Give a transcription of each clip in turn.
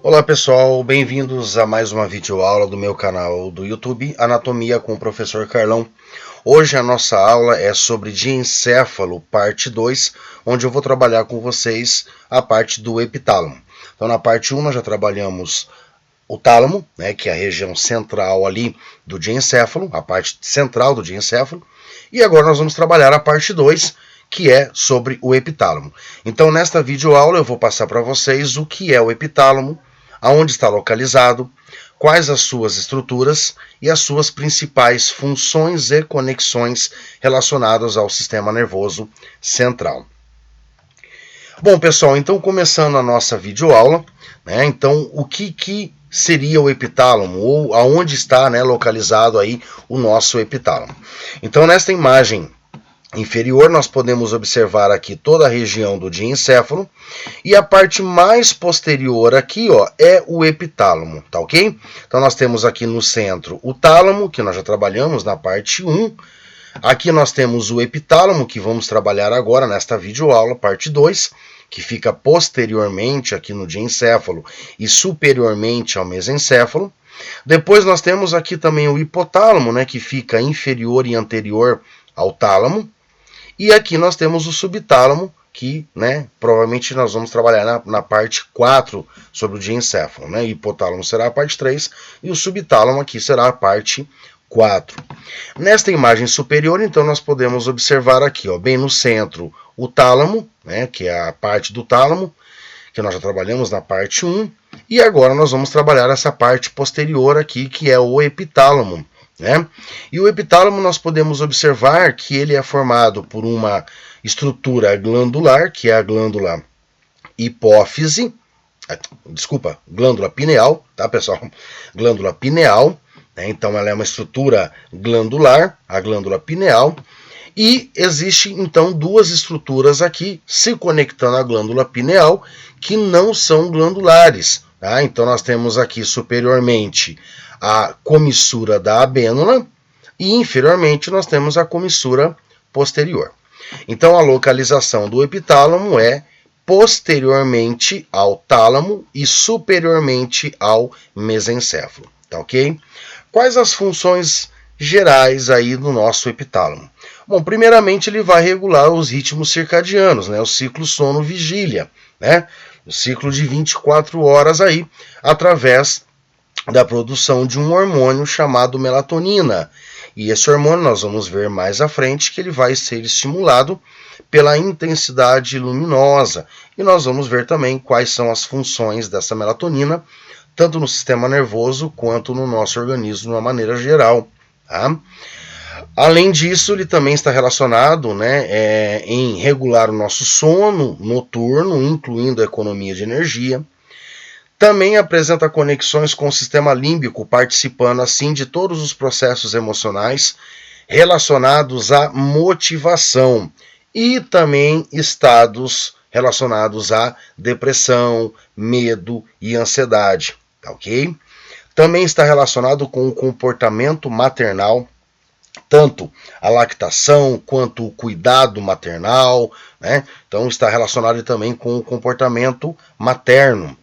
Olá pessoal, bem-vindos a mais uma videoaula do meu canal do YouTube, Anatomia com o Professor Carlão. Hoje a nossa aula é sobre diencéfalo, parte 2, onde eu vou trabalhar com vocês a parte do epitálamo. Então na parte 1 nós já trabalhamos o tálamo, né, que é a região central ali do diencéfalo, a parte central do diencéfalo, e agora nós vamos trabalhar a parte 2, que é sobre o epitálamo. Então nesta videoaula eu vou passar para vocês o que é o epitálamo, aonde está localizado, quais as suas estruturas e as suas principais funções e conexões relacionadas ao sistema nervoso central. Bom, pessoal, então começando a nossa videoaula, né, então o que seria o epitálamo, ou aonde está, né, localizado aí o nosso epitálamo? Então nesta imagem inferior, nós podemos observar aqui toda a região do diencéfalo, e a parte mais posterior aqui, ó, é o epitálamo, tá ok? Então nós temos aqui no centro o tálamo, que nós já trabalhamos na parte 1. Aqui nós temos o epitálamo, que vamos trabalhar agora nesta videoaula, parte 2, que fica posteriormente aqui no diencéfalo e superiormente ao mesencéfalo. Depois nós temos aqui também o hipotálamo, né, que fica inferior e anterior ao tálamo. E aqui nós temos o subtálamo, que, né, provavelmente nós vamos trabalhar na parte 4 sobre o diencéfalo, né? Hipotálamo será a parte 3 e o subtálamo aqui será a parte 4. Nesta imagem superior, então, nós podemos observar aqui, ó, bem no centro, o tálamo, né, que é a parte do tálamo, que nós já trabalhamos na parte 1, e agora nós vamos trabalhar essa parte posterior aqui, que é o epitálamo, né? E o epitálamo nós podemos observar que ele é formado por uma estrutura glandular, que é a glândula hipófise, glândula pineal, tá, pessoal? Glândula pineal, né? Então ela é uma estrutura glandular, a glândula pineal, e existe então duas estruturas aqui se conectando à glândula pineal que não são glandulares, tá? Então nós temos aqui superiormente a comissura da abênula e inferiormente nós temos a comissura posterior. Então a localização do epitálamo é posteriormente ao tálamo e superiormente ao mesencéfalo, tá ok? Quais as funções gerais aí do nosso epitálamo? Bom, primeiramente ele vai regular os ritmos circadianos, né? O ciclo sono-vigília, né? O ciclo de 24 horas aí, através da produção de um hormônio chamado melatonina. E esse hormônio nós vamos ver mais à frente que ele vai ser estimulado pela intensidade luminosa. E nós vamos ver também quais são as funções dessa melatonina, tanto no sistema nervoso quanto no nosso organismo de uma maneira geral. Tá? Além disso, ele também está relacionado, né, em regular o nosso sono noturno, incluindo a economia de energia. Também apresenta conexões com o sistema límbico, participando assim de todos os processos emocionais relacionados à motivação e também estados relacionados à depressão, medo e ansiedade, ok? Também está relacionado com o comportamento maternal, tanto a lactação quanto o cuidado maternal, né? Então está relacionado também com o comportamento materno.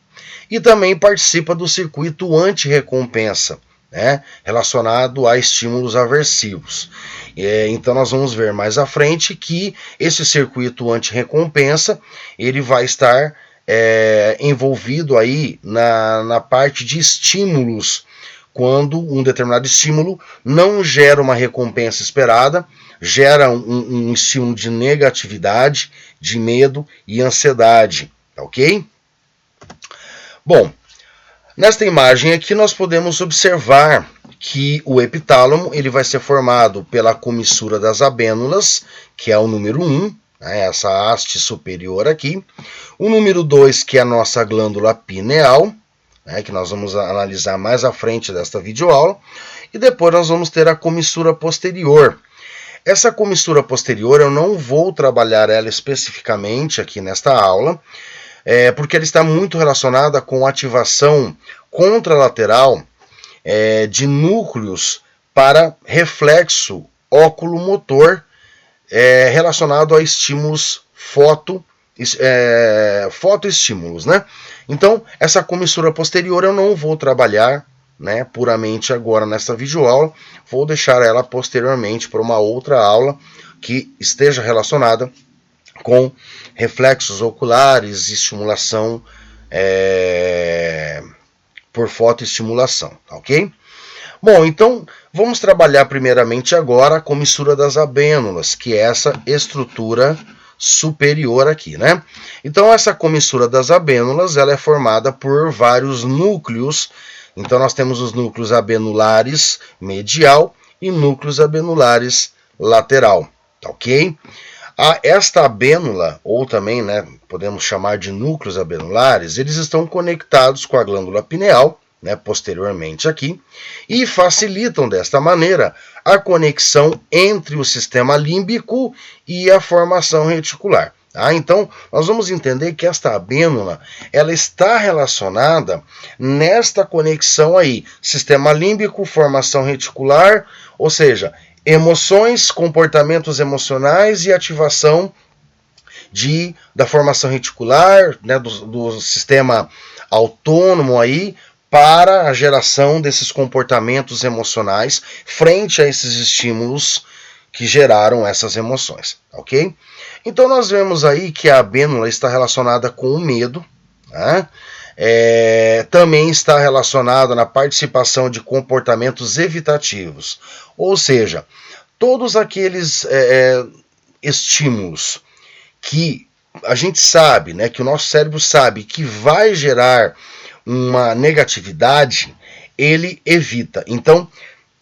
E também participa do circuito anti-recompensa, né, relacionado a estímulos aversivos. Então nós vamos ver mais à frente que esse circuito anti-recompensa ele vai estar envolvido aí na parte de estímulos, quando um determinado estímulo não gera uma recompensa esperada, gera um estímulo de negatividade, de medo e ansiedade, ok? Bom, nesta imagem aqui nós podemos observar que o epitálamo ele vai ser formado pela comissura das abênulas, que é o número 1, né, essa haste superior aqui. O número 2, que é a nossa glândula pineal, né, que nós vamos analisar mais à frente desta videoaula. E depois nós vamos ter a comissura posterior. Essa comissura posterior eu não vou trabalhar ela especificamente aqui nesta aula, porque ela está muito relacionada com a ativação contralateral de núcleos para reflexo oculomotor relacionado a estímulos fotoestímulos, né? Então, essa comissura posterior eu não vou trabalhar, né, puramente agora nessa videoaula, vou deixar ela posteriormente para uma outra aula que esteja relacionada com reflexos oculares e estimulação por fotoestimulação, ok? Bom, então vamos trabalhar primeiramente agora a comissura das abênulas, que é essa estrutura superior aqui, né? Então essa comissura das abênulas, ela é formada por vários núcleos. Então nós temos os núcleos abenulares medial e núcleos abenulares lateral, ok? Esta abênula, ou também, né, podemos chamar de núcleos abenulares, eles estão conectados com a glândula pineal, né, posteriormente aqui, e facilitam desta maneira a conexão entre o sistema límbico e a formação reticular. Então, nós vamos entender que esta abênula, ela está relacionada nesta conexão aí, sistema límbico, formação reticular, ou seja, emoções, comportamentos emocionais e ativação da formação reticular, né, do sistema autônomo aí, para a geração desses comportamentos emocionais frente a esses estímulos que geraram essas emoções, ok? Então nós vemos aí que a abênula está relacionada com o medo, né? Também está relacionada na participação de comportamentos evitativos, ou seja, todos aqueles estímulos que a gente sabe, né, que o nosso cérebro sabe que vai gerar uma negatividade, ele evita. Então,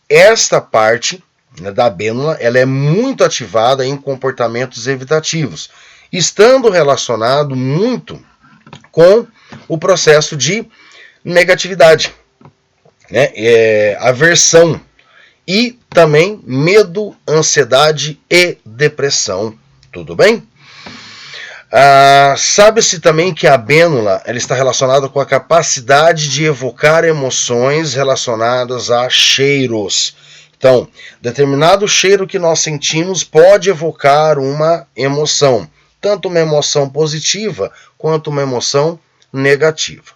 esta parte, né, da abênula, ela é muito ativada em comportamentos evitativos, estando relacionado muito com o processo de negatividade, né, aversão e também medo, ansiedade e depressão. Tudo bem? Sabe-se também que a abênula ela está relacionada com a capacidade de evocar emoções relacionadas a cheiros. Então, determinado cheiro que nós sentimos pode evocar uma emoção, tanto uma emoção positiva quanto uma emoção negativa.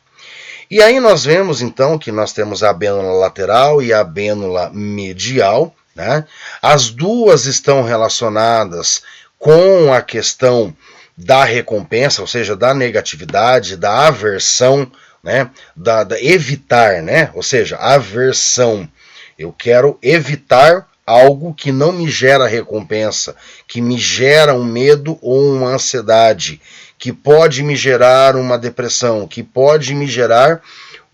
E aí nós vemos então que nós temos a abênula lateral e a abênula medial, né? As duas estão relacionadas com a questão da recompensa, ou seja, da negatividade, da aversão, né? Da evitar, né? Ou seja, aversão. Eu quero evitar algo que não me gera recompensa, que me gera um medo ou uma ansiedade, que pode me gerar uma depressão, que pode me gerar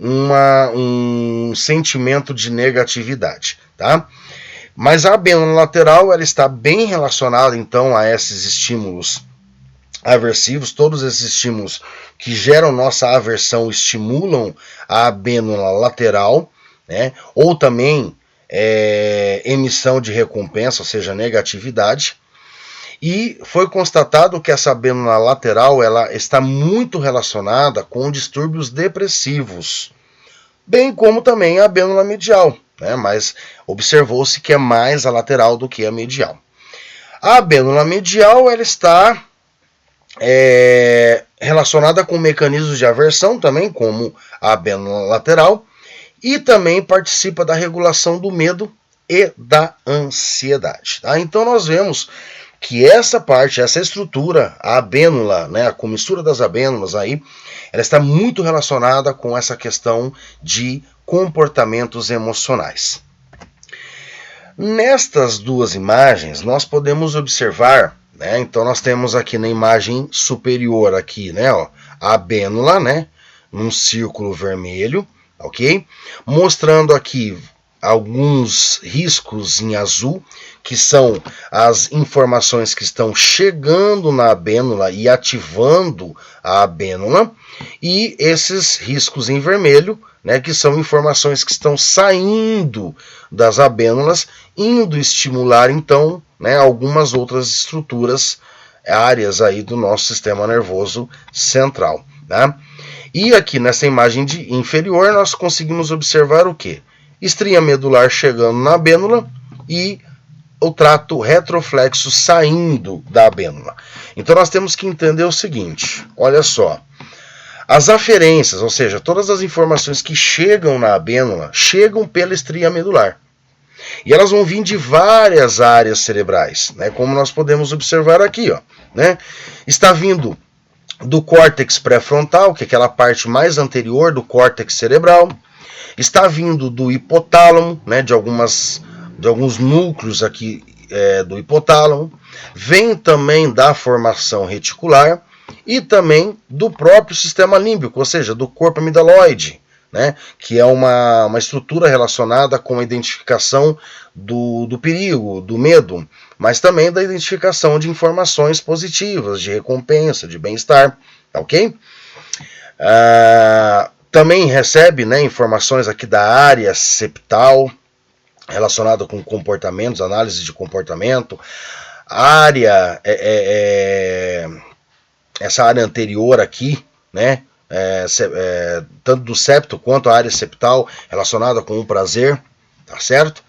um sentimento de negatividade, tá? Mas a abênula lateral ela está bem relacionada então a esses estímulos aversivos. Todos esses estímulos que geram nossa aversão estimulam a abênula lateral, né? Ou também emissão de recompensa, ou seja, negatividade. E foi constatado que essa abênula lateral ela está muito relacionada com distúrbios depressivos, bem como também a abênula medial, né? Mas observou-se que é mais a lateral do que a medial. A abênula medial ela está relacionada com mecanismos de aversão também, como a abênula lateral, e também participa da regulação do medo e da ansiedade. Tá? Então nós vemos que essa parte, essa estrutura, a abênula, né, a comissura das abênulas aí, ela está muito relacionada com essa questão de comportamentos emocionais. Nestas duas imagens, nós podemos observar, né, então nós temos aqui na imagem superior, aqui, né, ó, a abênula, né, num círculo vermelho, ok? Mostrando aqui alguns riscos em azul, que são as informações que estão chegando na abênula e ativando a abênula, e esses riscos em vermelho, né, que são informações que estão saindo das abênulas, indo estimular então, né, algumas outras estruturas, áreas aí do nosso sistema nervoso central, né? E aqui nessa imagem inferior nós conseguimos observar o quê? Estria medular chegando na abênula e o trato retroflexo saindo da abênula. Então nós temos que entender o seguinte, olha só, As aferências, ou seja, todas as informações que chegam na abênula, chegam pela estria medular. E elas vão vir de várias áreas cerebrais, né? Como nós podemos observar aqui, ó, né? Está vindo do córtex pré-frontal, que é aquela parte mais anterior do córtex cerebral. Está vindo do hipotálamo, né? De alguns núcleos aqui do hipotálamo. Vem também da formação reticular e também do próprio sistema límbico, ou seja, do corpo amidaloide, né, que é uma estrutura relacionada com a identificação do perigo, do medo, mas também da identificação de informações positivas, de recompensa, de bem-estar, tá ok? Também recebe, né, informações aqui da área septal, relacionada com comportamentos, análise de comportamento, área, essa área anterior aqui, né, tanto do septo quanto a área septal relacionada com o prazer, tá certo?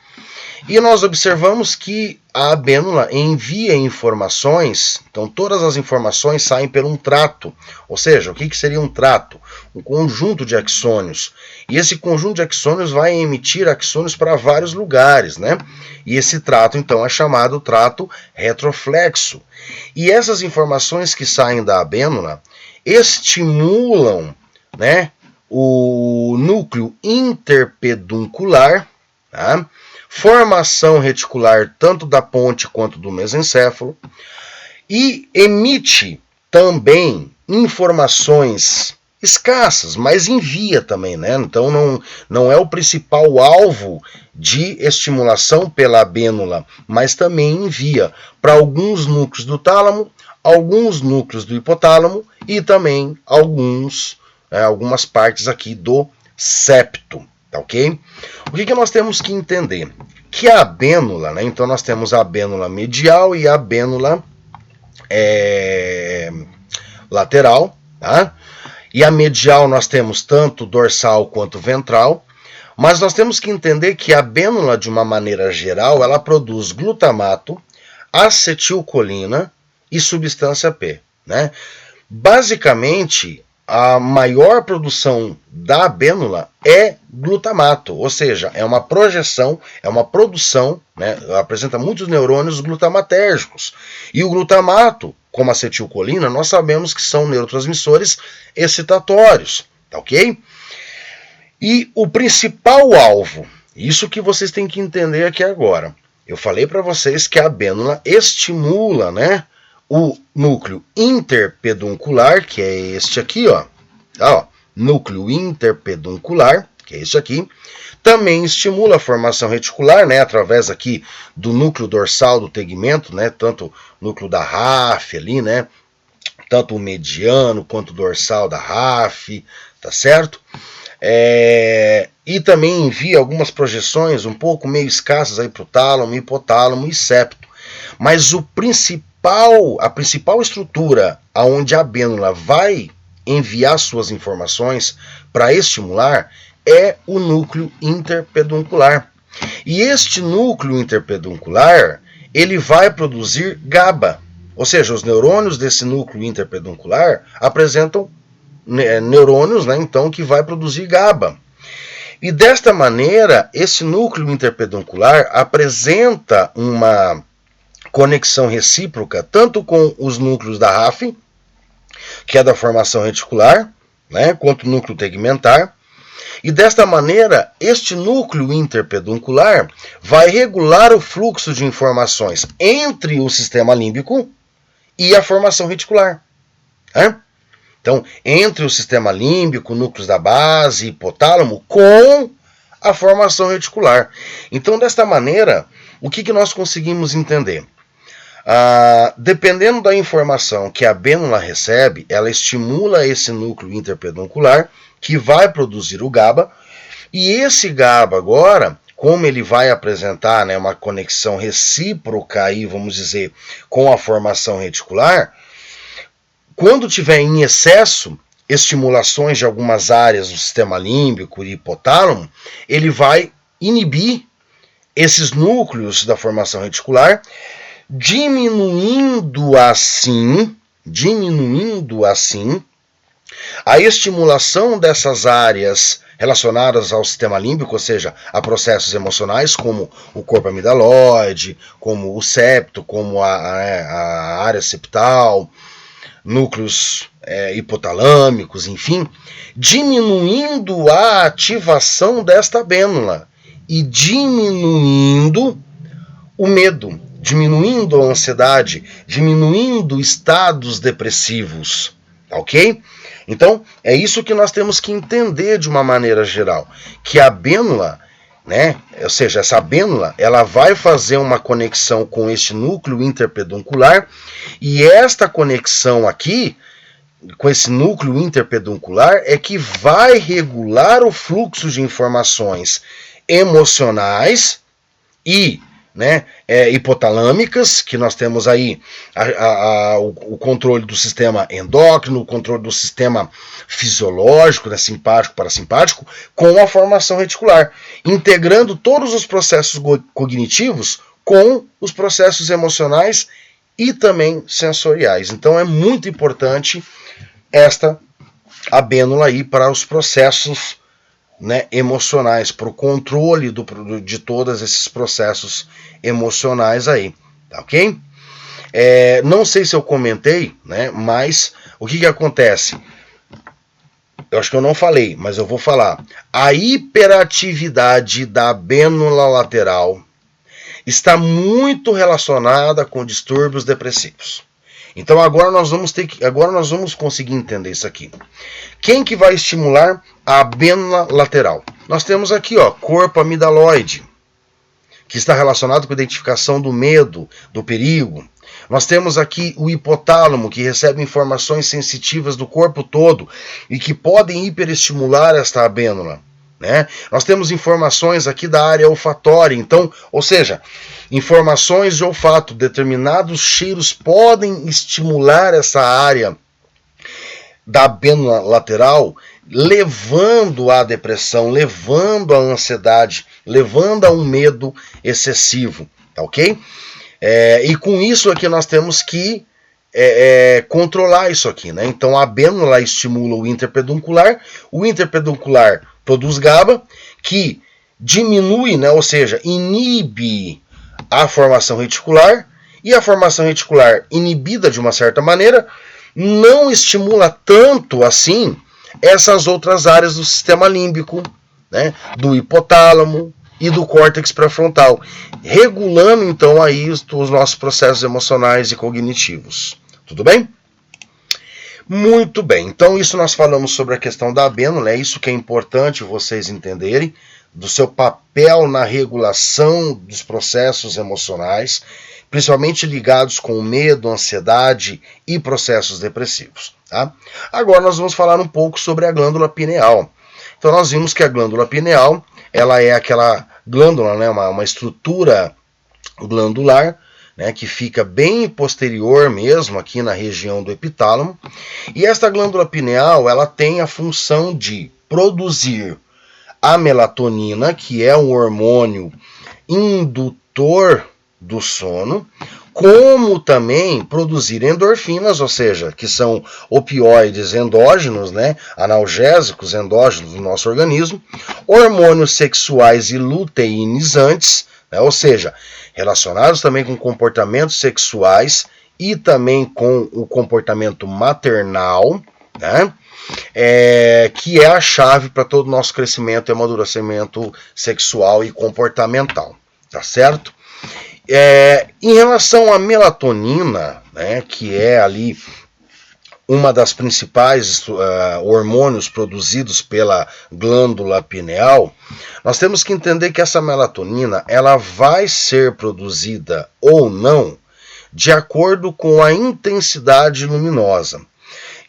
E nós observamos que a abênula envia informações, então todas as informações saem por um trato, ou seja, o que seria um trato? Um conjunto de axônios, e esse conjunto de axônios vai emitir axônios para vários lugares, né? E esse trato então é chamado trato retroflexo, e essas informações que saem da abênula estimulam, né, o núcleo interpeduncular, tá? Formação reticular tanto da ponte quanto do mesencéfalo, e emite também informações escassas, mas envia também, né? Então não é o principal alvo de estimulação pela abênula, mas também envia para alguns núcleos do tálamo, alguns núcleos do hipotálamo e também algumas partes aqui do septo. Tá ok? O que nós temos que entender? Que a abênula, né? Então nós temos a abênula medial e a abênula lateral, tá? E a medial nós temos tanto dorsal quanto ventral, mas nós temos que entender que a abênula, de uma maneira geral, ela produz glutamato, acetilcolina e substância P, né? Basicamente, a maior produção da abênula é glutamato, ou seja, é uma projeção, é uma produção, né, apresenta muitos neurônios glutamatérgicos. E o glutamato, como a acetilcolina, nós sabemos que são neurotransmissores excitatórios, tá ok? E o principal alvo, isso que vocês têm que entender aqui agora, eu falei para vocês que a abênula estimula, né, o núcleo interpeduncular, que é este aqui, ó, núcleo interpeduncular, que é este aqui, também estimula a formação reticular, né, através aqui do núcleo dorsal do tegmento, né, tanto o núcleo da RAF ali, né, tanto o mediano quanto o dorsal da RAF, tá certo? E também envia algumas projeções um pouco meio escassas aí para o tálamo, hipotálamo e septo. Mas a principal estrutura aonde a abênula vai enviar suas informações para estimular é o núcleo interpeduncular. E este núcleo interpeduncular, ele vai produzir GABA, ou seja, os neurônios desse núcleo interpeduncular apresentam neurônios, né, então, que vai produzir GABA. E desta maneira, esse núcleo interpeduncular apresenta uma conexão recíproca tanto com os núcleos da RAF, que é da formação reticular, né, quanto o núcleo tegmentar. E desta maneira, este núcleo interpeduncular vai regular o fluxo de informações entre o sistema límbico e a formação reticular. Né? Então, entre o sistema límbico, núcleos da base, hipotálamo, com a formação reticular. Então, desta maneira, o que nós conseguimos entender? Dependendo da informação que a abênula recebe, ela estimula esse núcleo interpeduncular, que vai produzir o GABA, e esse GABA agora, como ele vai apresentar, né, uma conexão recíproca, aí, vamos dizer, com a formação reticular, quando tiver em excesso estimulações de algumas áreas do sistema límbico e hipotálamo, ele vai inibir esses núcleos da formação reticular, diminuindo assim A estimulação dessas áreas relacionadas ao sistema límbico, ou seja, a processos emocionais como o corpo amidaloide, como o septo, como a área septal, núcleos hipotalâmicos, enfim, diminuindo a ativação desta abênula e diminuindo o medo, diminuindo a ansiedade, diminuindo estados depressivos, ok? Então, é isso que nós temos que entender de uma maneira geral, que a abênula, né, ou seja, essa abênula, ela vai fazer uma conexão com este núcleo interpeduncular, e esta conexão aqui, com esse núcleo interpeduncular, é que vai regular o fluxo de informações emocionais e hipotalâmicas, que nós temos aí o controle do sistema endócrino, o controle do sistema fisiológico, né, simpático, parasimpático, com a formação reticular, integrando todos os processos cognitivos com os processos emocionais e também sensoriais. Então é muito importante esta abênula aí para os processos, né, emocionais, para o controle de todos esses processos emocionais aí, tá ok? Não sei se eu comentei, né, mas o que acontece? Eu acho que eu não falei, mas eu vou falar. A hiperatividade da abênula lateral está muito relacionada com distúrbios depressivos. Então agora nós vamos conseguir entender isso aqui. Quem que vai estimular a abênula lateral? Nós temos aqui, ó, corpo amidaloide, que está relacionado com a identificação do medo, do perigo. Nós temos aqui o hipotálamo, que recebe informações sensitivas do corpo todo e que podem hiperestimular esta abênula, né? Nós temos informações aqui da área olfatória, então, ou seja, informações de olfato, determinados cheiros podem estimular essa área da abênula lateral, levando à depressão, levando à ansiedade, levando a um medo excessivo, tá ok? E com isso aqui nós temos que controlar isso aqui, né? Então a abênula estimula o interpeduncular produz GABA, que diminui, né, ou seja, inibe a formação reticular, e a formação reticular inibida de uma certa maneira não estimula tanto assim essas outras áreas do sistema límbico, né, do hipotálamo e do córtex pré-frontal, regulando então aí os nossos processos emocionais e cognitivos. Tudo bem? Muito bem, então isso nós falamos sobre a questão da abênula, é isso que é importante vocês entenderem, do seu papel na regulação dos processos emocionais, principalmente ligados com medo, ansiedade e processos depressivos. Tá? Agora nós vamos falar um pouco sobre a glândula pineal. Então nós vimos que a glândula pineal, ela é aquela glândula, né, uma estrutura glandular, né, que fica bem posterior mesmo, aqui na região do epitálamo. E esta glândula pineal, ela tem a função de produzir a melatonina, que é um hormônio indutor do sono, como também produzir endorfinas, ou seja, que são opioides endógenos, né, analgésicos endógenos do nosso organismo, hormônios sexuais e luteinizantes, né, ou seja, relacionados também com comportamentos sexuais e também com o comportamento maternal, né, que é a chave para todo o nosso crescimento e amadurecimento sexual e comportamental, tá certo? Em relação à melatonina, né, que é ali uma das principais hormônios produzidos pela glândula pineal, nós temos que entender que essa melatonina ela vai ser produzida ou não de acordo com a intensidade luminosa.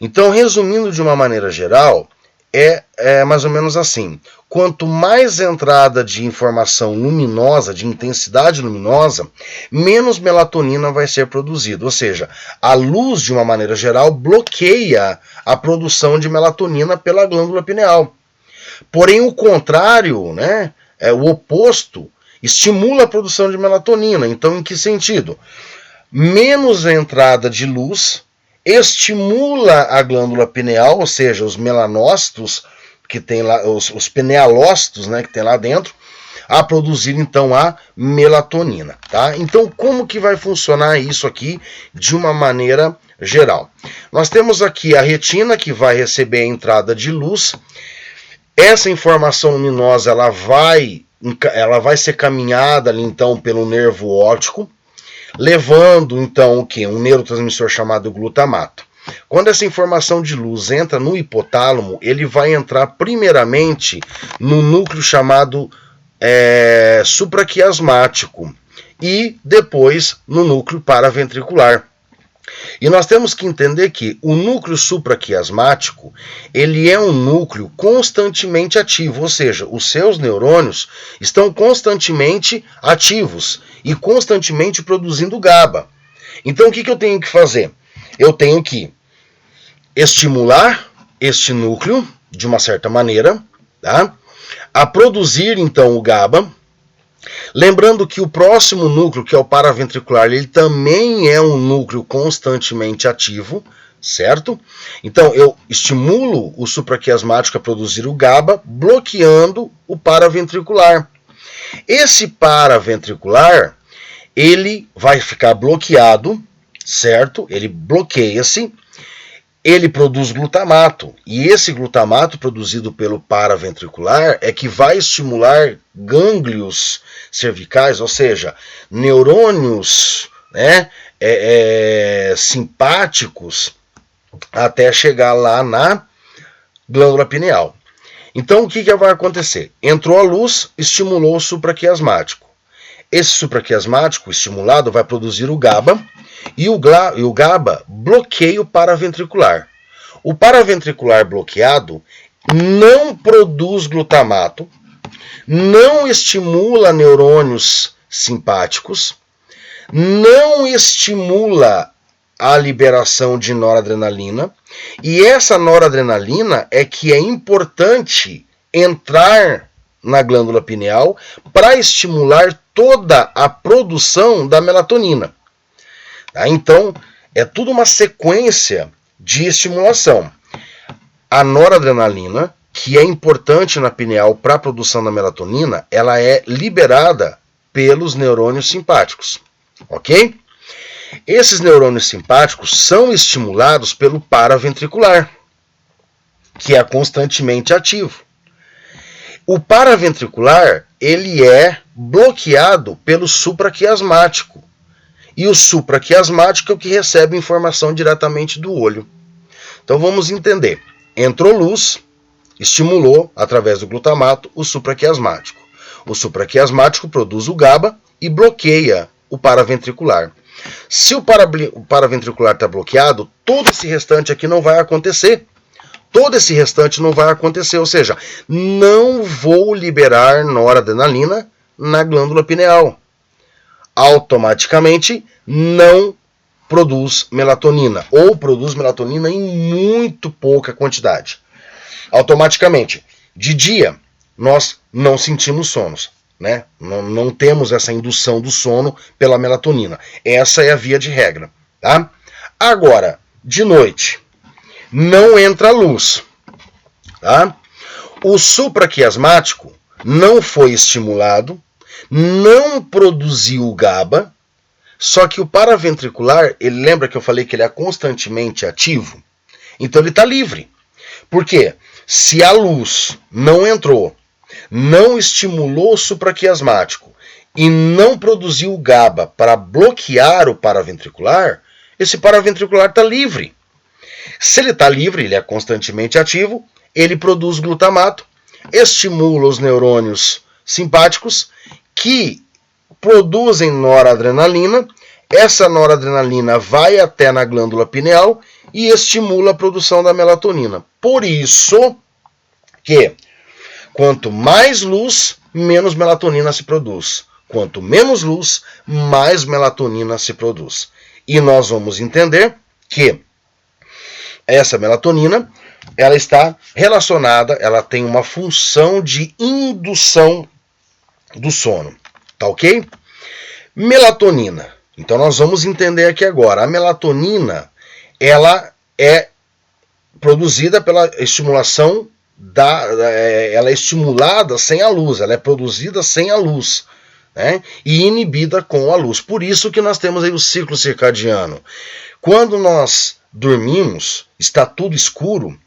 Então, resumindo de uma maneira geral, é mais ou menos assim. Quanto mais entrada de informação luminosa, de intensidade luminosa, menos melatonina vai ser produzida. Ou seja, a luz, de uma maneira geral, bloqueia a produção de melatonina pela glândula pineal. Porém, o contrário, né, o oposto, estimula a produção de melatonina. Então, em que sentido? Menos entrada de luz estimula a glândula pineal, ou seja, os melanócitos que tem lá, os pinealócitos, né, que tem lá dentro, a produzir então a melatonina, tá? Então, como que vai funcionar isso aqui de uma maneira geral? Nós temos aqui a retina que vai receber a entrada de luz. Essa informação luminosa ela vai ser caminhada ali então pelo nervo óptico, levando então o que? Um neurotransmissor chamado glutamato. Quando essa informação de luz entra no hipotálamo, ele vai entrar primeiramente no núcleo chamado supraquiasmático e depois no núcleo paraventricular. E nós temos que entender que o núcleo supraquiasmático, ele é um núcleo constantemente ativo, ou seja, os seus neurônios estão constantemente ativos e constantemente produzindo GABA. Então o que eu tenho que fazer? Eu tenho que estimular este núcleo de uma certa maneira, tá? A produzir então o GABA. Lembrando que o próximo núcleo, que é o paraventricular, ele também é um núcleo constantemente ativo, certo? Então eu estimulo o supraquiasmático a produzir o GABA, bloqueando o paraventricular. Esse paraventricular, ele vai ficar bloqueado, certo? Ele bloqueia-se. Ele produz glutamato, e esse glutamato produzido pelo paraventricular é que vai estimular gânglios cervicais, ou seja, neurônios, né, simpáticos, até chegar lá na glândula pineal. Então o que vai acontecer? Entrou a luz, estimulou o supraquiasmático. Esse supraquiasmático estimulado vai produzir o GABA, e o GABA bloqueia o paraventricular. O paraventricular bloqueado não produz glutamato, não estimula neurônios simpáticos, não estimula a liberação de noradrenalina, e essa noradrenalina é que é importante entrar na glândula pineal para estimular toda a produção da melatonina. Então, é tudo uma sequência de estimulação. A noradrenalina, que é importante na pineal para a produção da melatonina, ela é liberada pelos neurônios simpáticos, ok? Esses neurônios simpáticos são estimulados pelo paraventricular, que é constantemente ativo. O paraventricular, ele é bloqueado pelo supraquiasmático. E o supraquiasmático é o que recebe informação diretamente do olho. Então vamos entender. Entrou luz, estimulou, através do glutamato, o supraquiasmático. O supraquiasmático produz o GABA e bloqueia o paraventricular. Se o paraventricular está bloqueado, todo esse restante aqui não vai acontecer. Todo esse restante não vai acontecer, ou seja, não vou liberar noradrenalina na glândula pineal. Automaticamente não produz melatonina, ou produz melatonina em muito pouca quantidade. Automaticamente, de dia, nós não sentimos sonos, né? Não temos essa indução do sono pela melatonina. Essa é a via de regra, tá? Agora, de noite, não entra luz, tá? O supraquiasmático não foi estimulado, não produziu o GABA, só que o paraventricular, ele lembra que eu falei que ele é constantemente ativo? Então ele está livre. Por quê? Se a luz não entrou, não estimulou o supraquiasmático e não produziu o GABA para bloquear o paraventricular, esse paraventricular está livre. Se ele está livre, ele é constantemente ativo, ele produz glutamato, estimula os neurônios simpáticos que produzem noradrenalina. Essa noradrenalina vai até na glândula pineal e estimula a produção da melatonina. Por isso que quanto mais luz, menos melatonina se produz. Quanto menos luz, mais melatonina se produz. E nós vamos entender que essa melatonina, ela está relacionada, ela tem uma função de indução do sono, tá ok? Melatonina. Então nós vamos entender aqui agora. A melatonina, ela é produzida pela estimulação ela é estimulada sem a luz, ela é produzida sem a luz, né? E inibida com a luz. Por isso que nós temos aí o ciclo circadiano. Quando nós dormimos, está tudo escuro,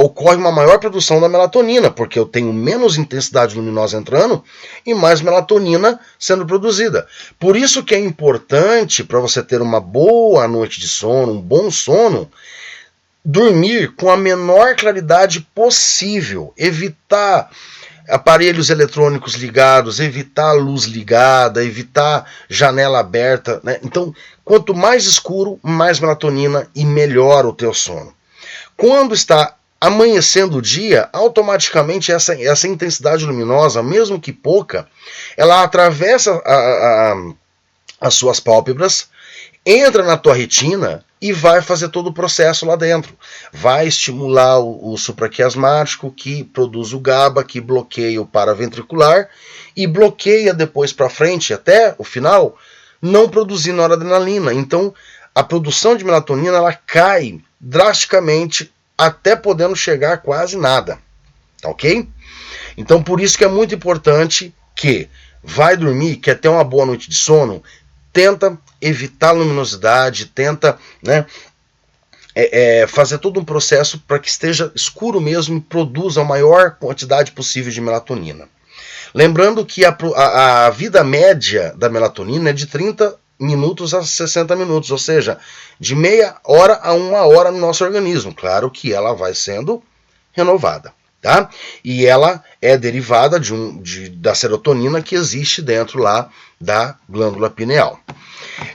ocorre uma maior produção da melatonina, porque eu tenho menos intensidade luminosa entrando e mais melatonina sendo produzida. Por isso que é importante, para você ter uma boa noite de sono, um bom sono, dormir com a menor claridade possível, evitar aparelhos eletrônicos ligados, evitar luz ligada, evitar janela aberta, né? Então, quanto mais escuro, mais melatonina e melhor o teu sono. Quando está amanhecendo o dia, automaticamente essa intensidade luminosa, mesmo que pouca, ela atravessa as suas pálpebras, entra na tua retina e vai fazer todo o processo lá dentro. Vai estimular o supraquiasmático, que produz o GABA, que bloqueia o paraventricular e bloqueia depois para frente, até o final, não produzindo noradrenalina. Então, a produção de melatonina ela cai drasticamente, até podendo chegar a quase nada. Tá ok? Então, por isso que é muito importante que vai dormir, quer ter uma boa noite de sono, tenta evitar luminosidade, tenta, né, fazer todo um processo para que esteja escuro mesmo e produza a maior quantidade possível de melatonina. Lembrando que a vida média da melatonina é de 30 minutos a 60 minutos, ou seja, de meia hora a 1 hora no nosso organismo. Claro que ela vai sendo renovada. Tá? E ela é derivada da serotonina que existe dentro lá da glândula pineal.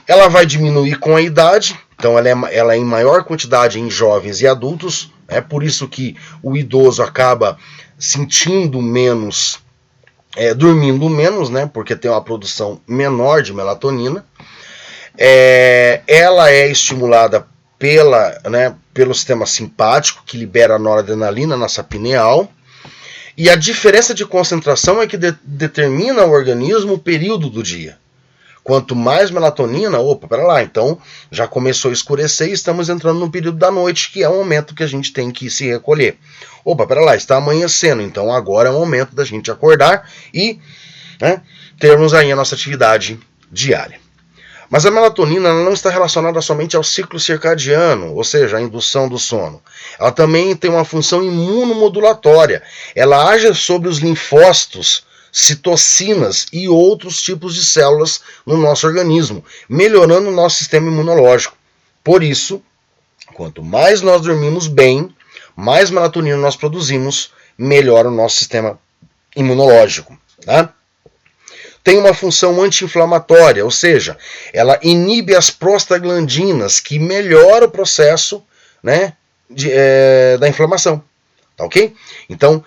Ela vai diminuir com a idade, então ela é em maior quantidade em jovens e adultos, é por isso que o idoso acaba sentindo menos, dormindo menos, né? Porque tem uma produção menor de melatonina. Ela é estimulada pelo sistema simpático, que libera a noradrenalina, nossa pineal, e a diferença de concentração é que determina o organismo o período do dia. Quanto mais melatonina, então já começou a escurecer e estamos entrando no período da noite, que é o momento que a gente tem que se recolher. Está amanhecendo, então agora é o momento da gente acordar e, né, termos aí a nossa atividade diária. Mas a melatonina não está relacionada somente ao ciclo circadiano, ou seja, a indução do sono. Ela também tem uma função imunomodulatória. Ela age sobre os linfócitos, citocinas e outros tipos de células no nosso organismo, melhorando o nosso sistema imunológico. Por isso, quanto mais nós dormimos bem, mais melatonina nós produzimos, melhor o nosso sistema imunológico. Tá? Tem uma função anti-inflamatória, ou seja, ela inibe as prostaglandinas, que melhora o processo, né, da inflamação. Tá ok? Então,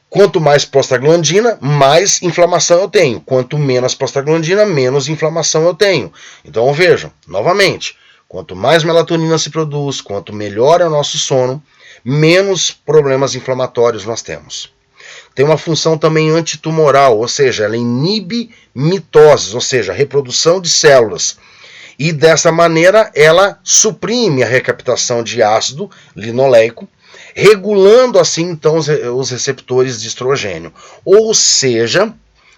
quanto mais prostaglandina, mais inflamação eu tenho. Quanto menos prostaglandina, menos inflamação eu tenho. Então vejam, novamente, quanto mais melatonina se produz, quanto melhor é o nosso sono, menos problemas inflamatórios nós temos. Tem uma função também antitumoral, ou seja, ela inibe mitoses, ou seja, reprodução de células. E dessa maneira ela suprime a recaptação de ácido linoleico, regulando assim então os receptores de estrogênio. Ou seja,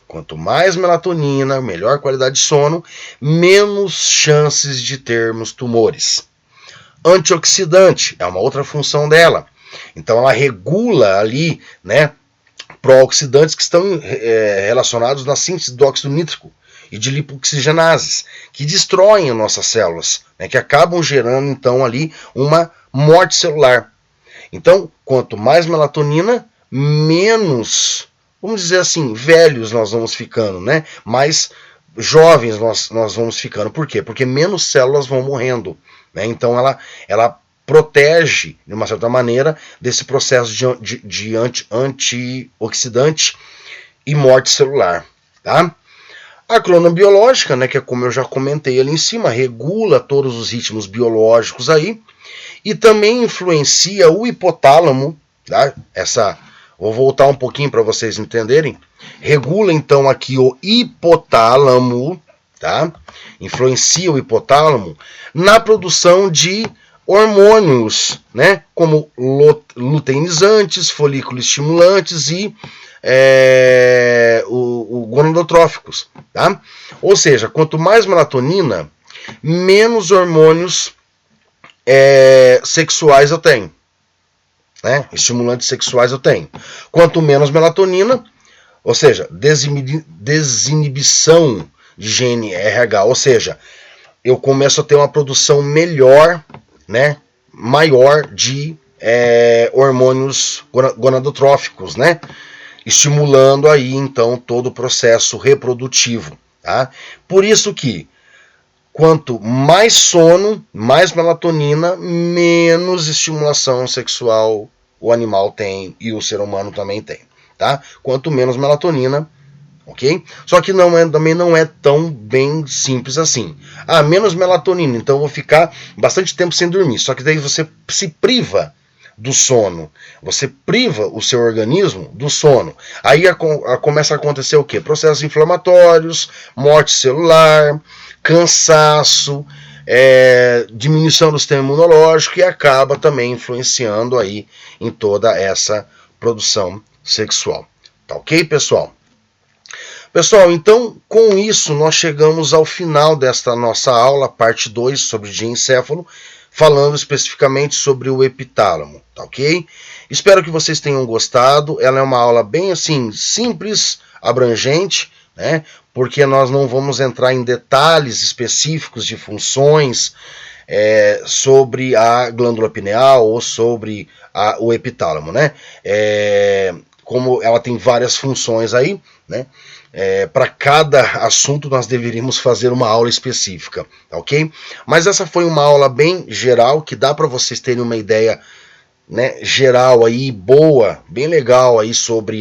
quanto mais melatonina, melhor qualidade de sono, menos chances de termos tumores. Antioxidante é uma outra função dela. Então ela regula ali, né, pró-oxidantes que estão relacionados na síntese do óxido nítrico e de lipoxigenases, que destroem as nossas células, né, que acabam gerando então ali uma morte celular. Então, quanto mais melatonina, menos, vamos dizer assim, velhos nós vamos ficando, né? Mais jovens nós vamos ficando. Por quê? Porque menos células vão morrendo, né? Então ela protege, de uma certa maneira, desse processo de antioxidante e morte celular. Tá? A cronobiológica, né, que é como eu já comentei ali em cima, regula todos os ritmos biológicos aí, e também influencia o hipotálamo, tá? Vou voltar um pouquinho para vocês entenderem. Regula então aqui o hipotálamo, tá? Influencia o hipotálamo na produção de hormônios, né, como luteinizantes, folículo estimulantes e o gonadotróficos, tá? Ou seja, quanto mais melatonina, menos hormônios sexuais eu tenho, né? Estimulantes sexuais eu tenho. Quanto menos melatonina, ou seja, desinibição de GnRH, ou seja, eu começo a ter uma produção melhor, né, maior de hormônios gonadotróficos, né, estimulando aí então todo o processo reprodutivo, tá? Por isso que quanto mais sono, mais melatonina, menos estimulação sexual o animal tem e o ser humano também tem, tá? Quanto menos melatonina, ok? Só que também não é tão bem simples assim. Ah, menos melatonina, então eu vou ficar bastante tempo sem dormir. Só que daí você se priva do sono. Você priva o seu organismo do sono. Aí começa a acontecer o quê? Processos inflamatórios, morte celular, cansaço, diminuição do sistema imunológico e acaba também influenciando aí em toda essa produção sexual. Tá ok, pessoal? Pessoal, então com isso nós chegamos ao final desta nossa aula, parte 2 sobre diencéfalo, falando especificamente sobre o epitálamo, tá ok? Espero que vocês tenham gostado, ela é uma aula bem assim, simples, abrangente, né? Porque nós não vamos entrar em detalhes específicos de funções sobre a glândula pineal ou sobre o epitálamo, né? Como ela tem várias funções aí, né? Para cada assunto nós deveríamos fazer uma aula específica, ok? Mas essa foi uma aula bem geral, que dá para vocês terem uma ideia, né, geral aí, boa, bem legal aí sobre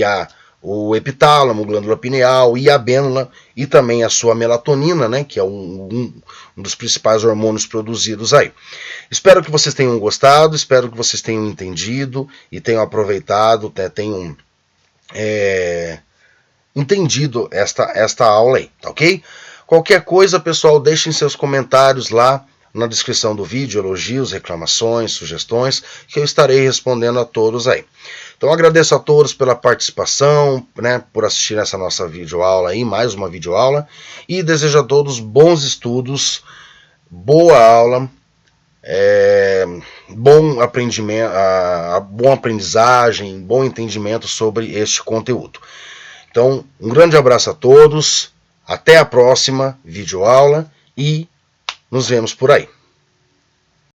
o epitálamo, glândula pineal e a abênula, e também a sua melatonina, né, que é um dos principais hormônios produzidos aí. Espero que vocês tenham gostado, espero que vocês tenham entendido e tenham aproveitado, tenham entendido esta aula aí, ok? Qualquer coisa, pessoal, deixem seus comentários lá na descrição do vídeo, elogios, reclamações, sugestões, que eu estarei respondendo a todos aí. Então agradeço a todos pela participação, né, por assistir essa nossa videoaula aí, mais uma videoaula, e desejo a todos bons estudos, boa aula, bom aprendimento, boa aprendizagem, bom entendimento sobre este conteúdo. Então, um grande abraço a todos, até a próxima videoaula e nos vemos por aí.